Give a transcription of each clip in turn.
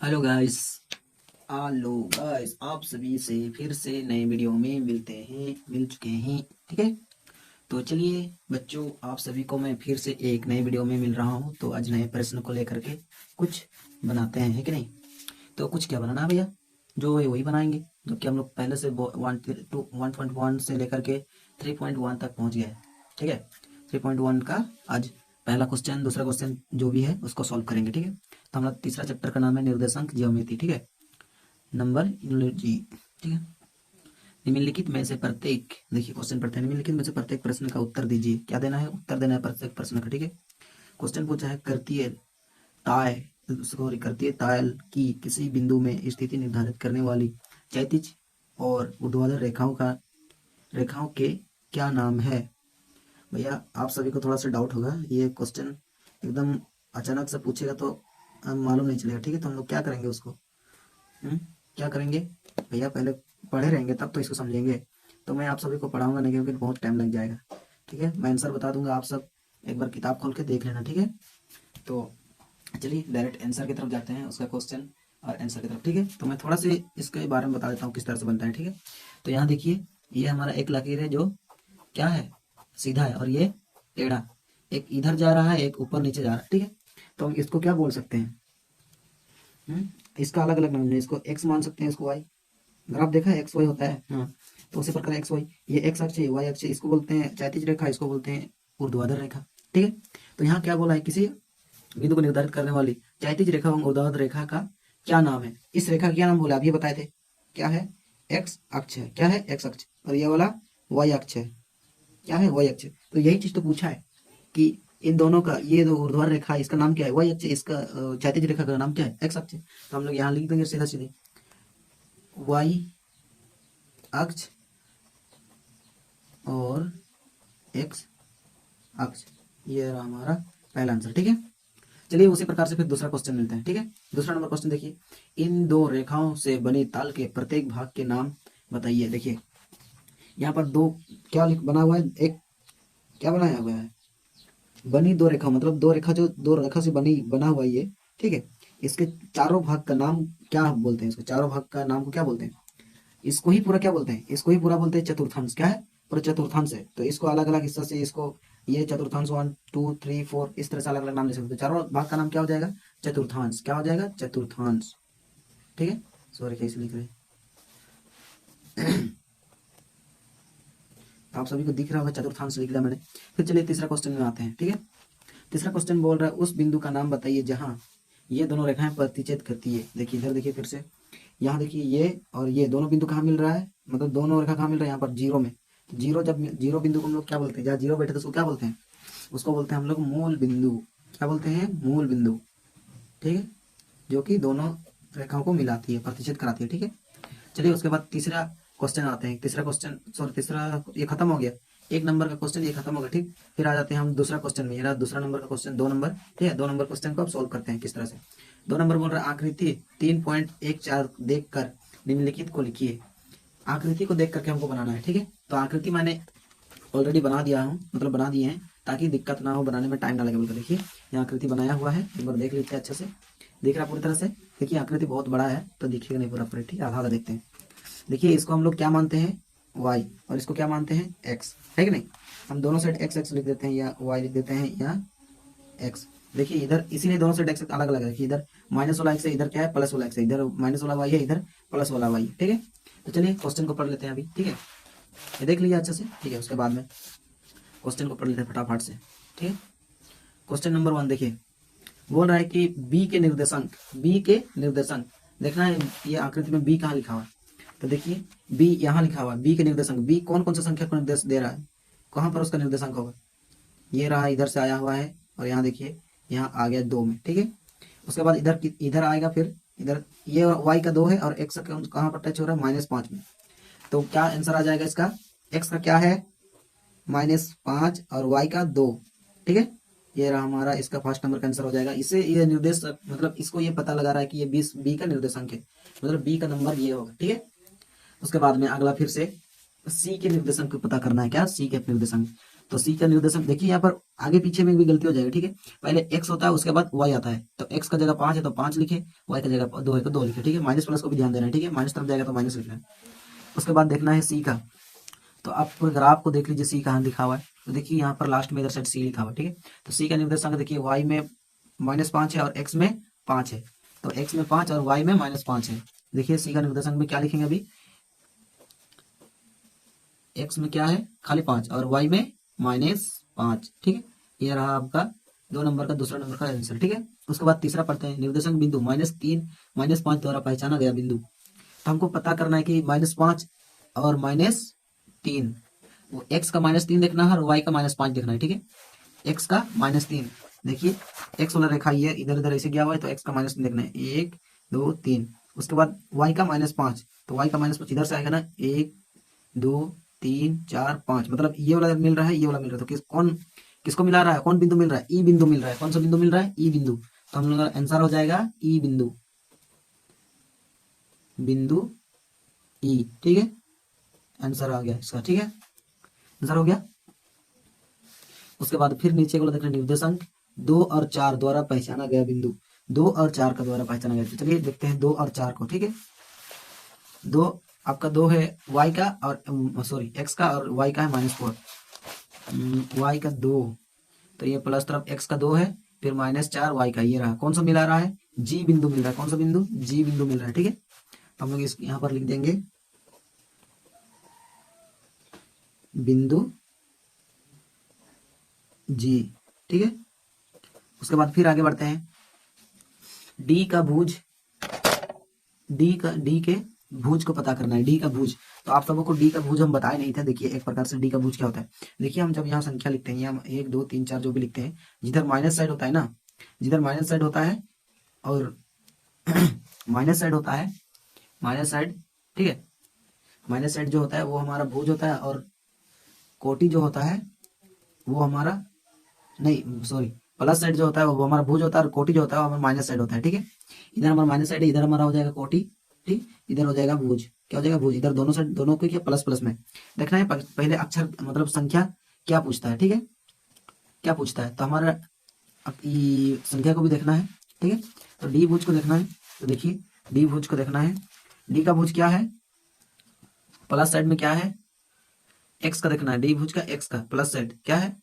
Hello guys. आप सभी से फिर से नए वीडियो में मिल चुके हैं। ठीक है, तो चलिए बच्चों, आप सभी को मैं फिर से एक नए वीडियो में मिल रहा हूँ। तो आज नए प्रश्न को लेकर के कुछ बनाते हैं, है कि नहीं? तो कुछ क्या बनाना है भैया, जो है वही बनाएंगे जो कि हम लोग पहले से 1.1 से लेकर के 3.1 तक पहुँच गए। ठीक है, 3.1 का आज पहला क्वेश्चन, दूसरा क्वेश्चन जो भी है उसको सॉल्व करेंगे। ठीक है, तो हमारा तीसरा चैप्टर का नाम है निर्देशांक ज्यामिति। ठीक है, नंबर जी। ठीक है, निम्नलिखित में से प्रत्येक, देखिए क्वेश्चन पढ़ते हैं, निम्नलिखित में से प्रत्येक प्रश्न का उत्तर दीजिए। क्या देना है? उत्तर देना है प्रत्येक प्रश्न का। ठीक है, क्वेश्चन पूछा है ताय करतीय ताल की किसी बिंदु में स्थिति निर्धारित करने वाली क्षैतिज और ऊर्ध्वाधर रेखाओं के क्या नाम है? भैया आप सभी को थोड़ा सा डाउट होगा, ये क्वेश्चन एकदम अचानक से पूछेगा तो मालूम नहीं चलेगा। ठीक है, तो हम लोग क्या करेंगे उसको, क्या करेंगे भैया, पहले पढ़े रहेंगे तब तो इसको समझेंगे। तो मैं आप सभी को पढ़ाऊंगा नहीं, क्योंकि बहुत टाइम लग जाएगा। ठीक है, मैं आंसर बता दूंगा, आप सब एक बार किताब खोल के देख लेना। ठीक है, तो चलिए डायरेक्ट आंसर की तरफ जाते हैं, उसका क्वेश्चन और आंसर की तरफ। ठीक है, तो मैं थोड़ा सा इसके बारे में बता देता हूँ किस तरह से बनता है। ठीक है, तो यहाँ देखिए, ये हमारा एक लकीर है जो क्या है, सीधा है, और ये टेढ़ा, एक इधर जा रहा है, एक ऊपर नीचे जा रहा है। ठीक है, तो हम इसको क्या बोल सकते हैं? इसका अलग अलग नाम है, इसको एक्स मान सकते हैं, इसको वाई। ग्राफ देखा है, एक्स वाई होता है। हाँ, तो उसी प्रकार एक्स वाई, ये एक्स अक्ष है, वाई अक्ष है, इसको बोलते हैं क्षैतिज रेखा, इसको बोलते हैं ऊर्ध्वाधर रेखा। ठीक है, तो यहाँ क्या बोला है, किसी बिंदु को निर्धारित करने वाली क्षैतिज रेखा एवं ऊर्ध्वाधर रेखा का क्या नाम है? इस रेखा का क्या नाम बोला, अभी बताए थे, क्या है? एक्स अक्ष है। क्या है? एक्स अक्ष। और ये वाला वाई अक्ष है। क्या है? वाई अक्ष। तो यही चीज तो पूछा है कि इन दोनों का, ये जो ऊर्ध्वाधर रेखा है इसका नाम क्या है? वाई अक्ष। इसका क्षैतिज रेखा का नाम क्या है? एक्स अक्ष। तो हम लोग यहाँ लिख देंगे सीधा सीधे, वाई अक्ष और एक्स अक्ष, ये रहा हमारा पहला आंसर। ठीक है, चलिए उसी प्रकार से फिर दूसरा क्वेश्चन मिलता है। ठीक है, दूसरा नंबर क्वेश्चन देखिए, इन दो रेखाओं से बनी ताल के प्रत्येक भाग के नाम बताइए। देखिए यहाँ पर दो क्या बना हुआ है, एक क्या बनाया हुआ है, बनी दो रेखा, मतलब दो रेखा, जो दो रेखा से बना हुआ है ये। ठीक है, इसके चारों भाग का नाम क्या बोलते हैं? इसको चारों भाग का नाम को क्या बोलते हैं? इसको ही पूरा क्या बोलते हैं? इसको ही पूरा बोलते हैं चतुर्थांश। क्या है? पूरा चतुर्थांश है। तो इसको अलग अलग हिस्सा से, इसको ये चतुर्थांश 1 2 3 4 इस तरह से अलग अलग नाम ले सकते हैं। चारों भाग का नाम क्या हो जाएगा? चतुर्थांश। क्या हो जाएगा? चतुर्थांश। ठीक है, सॉरी कैसे लिख रहे हैं आप सभी को दिख रहा होगा, चतुर्थांश लिख दिया मैंने। फिर चलिए तीसरा क्वेश्चन में आते हैं। ठीक है, तीसरा क्वेश्चन बोल रहा है, उस बिंदु का नाम बताइए जहां ये दोनों रेखाएं प्रतिच्छेद करती है। देखिए इधर देखिए, फिर से यहाँ देखिए, ये और ये दोनों बिंदु कहाँ मिल रहा है, मतलब दोनों रेखा कहाँ मिल रहा है? यहाँ पर जीरो में। जीरो, जब जीरो बिंदु को हम लोग क्या बोलते हैं, जहाँ जीरो बैठे तो उसको क्या बोलते हैं? उसको बोलते हैं हम लोग मूल बिंदु। क्या बोलते हैं? मूल बिंदु। ठीक है, जो कि दोनों रेखाओं को मिलाती है, प्रतिच्छेद कराती है। ठीक है, चलिए उसके बाद तीसरा क्वेश्चन आते हैं। तीसरा क्वेश्चन, सॉरी तीसरा ये खत्म हो गया, एक नंबर का क्वेश्चन ये खत्म हो गया। ठीक, फिर आ जाते हैं हम दूसरा क्वेश्चन में। ये दूसरा नंबर का क्वेश्चन, 2 नंबर। ठीक है, 2 नंबर क्वेश्चन को अब सोल्व करते हैं किस तरह से। 2 नंबर बोल रहा है, आकृति 3.14 देख कर निम्नलिखित को लिखिए। आकृति को देख करके हमको बनाना है। ठीक है, तो आकृति मैंने ऑलरेडी बना दिया हूँ, मतलब बना दिए हैं, ताकि दिक्कत ना हो, बनाने में टाइम ना लगे बोलकर। देखिए यहाँ आकृति बनाया हुआ है, एक बार देख लीजिए अच्छे से। दिख रहा पूरी तरह से? देखिए आकृति बहुत बड़ा है तो दिखेगा नहीं पूरा पूरा। ठीक है, आधा आधा देखते हैं। देखिए इसको हम लोग क्या मानते हैं? y, और इसको क्या मानते हैं? x, है कि नहीं? हम दोनों साइड x x लिख देते हैं, या y लिख देते हैं, या x। देखिए इधर इसीलिए दोनों साइड x अलग अलग है, कि इधर माइनस वाला x है, इधर क्या है? प्लस वाला x है। इधर माइनस वाला y है, इधर प्लस वाला y है। ठीक है, तो चलिए क्वेश्चन को पढ़ लेते हैं अभी। ठीक है, ये देख लीजिए अच्छे से। ठीक है, उसके बाद में क्वेश्चन को पढ़ लेते हैं फटाफट से। ठीक है, क्वेश्चन नंबर 1 देखिए, बोल रहा है कि b के निर्देशांक देखना है। ये आकृति में b कहाँ लिखा हुआ है? तो देखिए b यहाँ लिखा हुआ है, b के निर्देशांक। b कौन कौन सा संख्या को निर्देश दे रहा है, कहाँ पर उसका निर्देशांक होगा? ये रहा, इधर से आया हुआ है, और यहाँ देखिए यहाँ आ गया 2 में। ठीक है, उसके बाद इधर आएगा, फिर इधर ये y का 2 है, और x कहाँ पर टच हो रहा है? -5 में। तो क्या आंसर आ जाएगा इसका? x का क्या है? -5, और y का 2। ठीक है, ये रहा हमारा, इसका फर्स्ट नंबर का आंसर हो जाएगा। इससे ये निर्देश, मतलब इसको ये पता लगा रहा है कि ये 20 b का निर्देशांक है, मतलब b का नंबर ये होगा। ठीक है, उसके बाद में अगला फिर से c के निर्देशांक को पता करना है। क्या? c के निर्देशांक। तो सी का निर्देशांक देखिए यहाँ पर आगे पीछे में भी गलती हो जाएगी, ठीक है। पहले एक्स होता है, उसके बाद वाई आता है, तो एक्स का जगह 5 है तो 5 लिखे, वाई का जगह 2 है तो 2 लिखे, ठीक है। माइनस प्लस को भी ध्यान देना है, ठीक है, माइनस तरफ जाएगा तो माइनस लिखना है। उसके बाद देखना है सी का, तो आप पूरे ग्राफ को देख लीजिए सी कहाँ लिखा हुआ है, तो देखिए यहाँ पर लास्ट में इधर साइड सी लिखा हुआ है, ठीक है। तो सी का निर्देशांक देखिए वाई में -5 है और एक्स में 5 है, तो एक्स में 5 और वाई में -5 है। देखिए सी का निर्देशांक में क्या लिखेंगे अभी, एक्स में क्या है खाली 5 और वाई में -5, ठीक है। ये रहा आपका 2 नंबर का दूसरा नंबर का आंसर, ठीक है। उसके बाद तीसरा पढ़ते हैं, निर्देशांक बिंदु -3 -5 द्वारा पहचाना गया बिंदु। तो हमको पता करना है कि -5 और -3, वो एक्स का -3 देखना है और वाई का -5 देखना है, ठीक है। एक्स का -3 देखिए, एक्स वाला रेखा ये इधर उधर ऐसे गया हुआ है, तो एक्स का -3 देखना है, 1 2 3। उसके बाद वाई का -5, तो वाई का -5 इधर से आएगा ना, 1 2 3 4 5, मतलब ये वाला मिल रहा है, ये वाला मिल रहा है, तो किसको मिला रहा है, कौन बिंदु मिल रहा है, ई बिंदु मिल रहा है। कौन सा बिंदु मिल रहा है, ई बिंदु। तो हम लोग का आंसर हो जाएगा ई बिंदु, बिंदु ई, ठीक है। आंसर आ गया इसका, ठीक है, आंसर हो गया। उसके बाद फिर नीचे वाला देखना, निर्देशांक 2 और 4 द्वारा पहचाना गया बिंदु। 2 और 4 का द्वारा पहचाना गया, तो चलिए देखते हैं 2 और 4 को, ठीक है। 2 आपका 2 है y का और सॉरी x का, और y का है -4, y का 2, तो ये प्लस तरफ x का 2 है, फिर -4 y का, ये रहा। कौन सा मिला रहा है, g बिंदु मिल रहा है। कौन सा बिंदु, g बिंदु मिल रहा है, ठीक है। तो हम लोग इस यहाँ पर लिख देंगे बिंदु g, ठीक है। उसके बाद फिर आगे बढ़ते हैं, d का भुज, डी के भुज को पता करना है, डी का भुज। तो आप सबको डी का भुज हम बताए नहीं थे, देखिए एक प्रकार से डी का भुज क्या होता है। देखिए हम जब यहाँ संख्या लिखते हैं, यहाँ 1 2 3 4 जो भी लिखते हैं, जिधर माइनस साइड होता है ना, जिधर माइनस साइड होता है और माइनस साइड होता है, माइनस साइड, ठीक है, माइनस साइड जो होता है वो हमारा भुज होता है, और कोटि जो होता है वो हमारा, नहीं सॉरी, प्लस साइड जो होता है वो हमारा भुज होता है, और कोटि जो होता है वो हमारा माइनस साइड होता है, ठीक है। इधर हमारा माइनस साइड है, इधर हमारा हो जाएगा कोटि, ठीक, इधर हो जाएगा भुज। क्या हो जाएगा, भुज। इधर दोनों साइड, दोनों को क्या प्लस प्लस में देखना है। पहले अक्षर मतलब संख्या क्या पूछता है, ठीक है, क्या पूछता है, तो हमारा संख्या को भी देखना है, ठीक है। तो डी भुज को देखना है, तो देखिए डी भुज को देखना है, डी का भुज क्या है, प्लस साइड में क्या है, एक्स का देखना है, डी भुज का एक्स का प्लस साइड क्या है,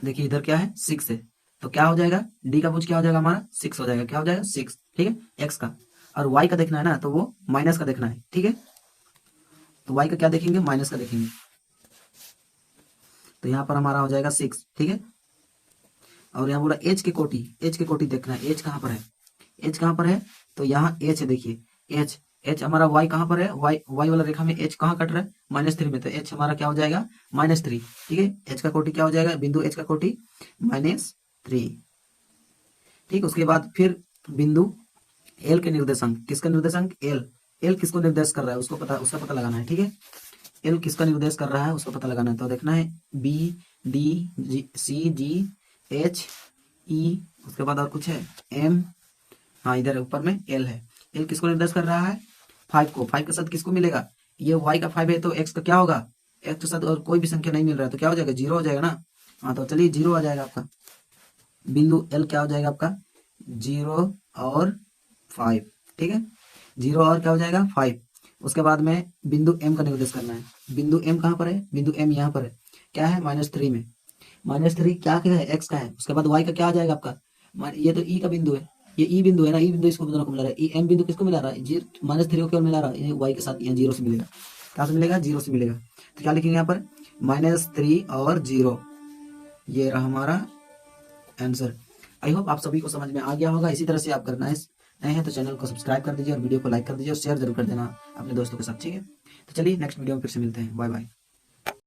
देखिए इधर क्या है 6 है, तो क्या हो जाएगा, डी का भुज क्या हो जाएगा हमारा 6 हो जाएगा, क्या हो जाएगा 6, ठीक है, एक्स का। और वाई का देखना है ना, तो वो माइनस का देखना है, ठीक है। तो वाई का क्या देखेंगे, माइनस का देखेंगे, तो यहाँ पर हमारा हो जाएगा 6, ठीक है। और यहाँ बोला एच के कोटि, एच के कोटि देखना है, एच कहाँ पर है, एच कहाँ पर है, तो यहाँ एच है, देखिए एच, एच हमारा वाई कहाँ पर है, वाई वाला रेखा में एच कहाँ कट रहा है, -3 में, तो एच हमारा क्या हो जाएगा -3, ठीक है। एच का कोटि क्या हो जाएगा, बिंदु एच का कोटि -3, ठीक। उसके बाद फिर बिंदु एल के निर्देशांक, किसका निर्देशांक, एल, एल किसको निर्देश कर रहा है उसको पता, उसका पता लगाना है, ठीक है। एल किसका निर्देश कर रहा है उसका पता लगाना है, तो देखना है B D C G H E, उसके बाद और कुछ है एम, हाँ इधर ऊपर में एल है। एल किसको निर्देश कर रहा है, 5 को, 5 का साथ किसको मिलेगा, ये y का 5 है, तो x का क्या होगा, x के साथ और कोई भी संख्या नहीं मिल रहा है, तो क्या हो जाएगा 0 हो जाएगा ना, हाँ तो चलिए 0 आ जाएगा आपका, बिंदु एल क्या हो जाएगा आपका 0 और 5, ठीक है, 0 और क्या हो जाएगा 5। उसके बाद में बिंदु एम का निर्देश करना है, बिंदु एम कहाँ पर है, बिंदु एम यहाँ पर है, क्या है -3 में, -3 क्या है, एक्स का है। उसके बाद वाई का क्या आ जाएगा आपका, ये तो ई का बिंदु है, ये ई बिंदु है ना, ई बिंदु इसको दोनों को मिला रहा है, एम बिंदु किसको मिला रहा है, -3 को केवल मिला रहा है, वाई के साथ यहाँ 0 से मिलेगा, क्या से मिलेगा 0 से मिलेगा, तो क्या लिखेंगे यहाँ पर -3 और 0, ये रहा हमारा आंसर। आई होप आप सभी को समझ में आ गया होगा। इसी तरह से आप करना है, नए हैं तो चैनल को सब्सक्राइब कर दीजिए और वीडियो को लाइक कर दीजिए और शेयर जरूर कर देना अपने दोस्तों के साथ, ठीक है। तो चलिए नेक्स्ट वीडियो में फिर से मिलते हैं, बाय बाय।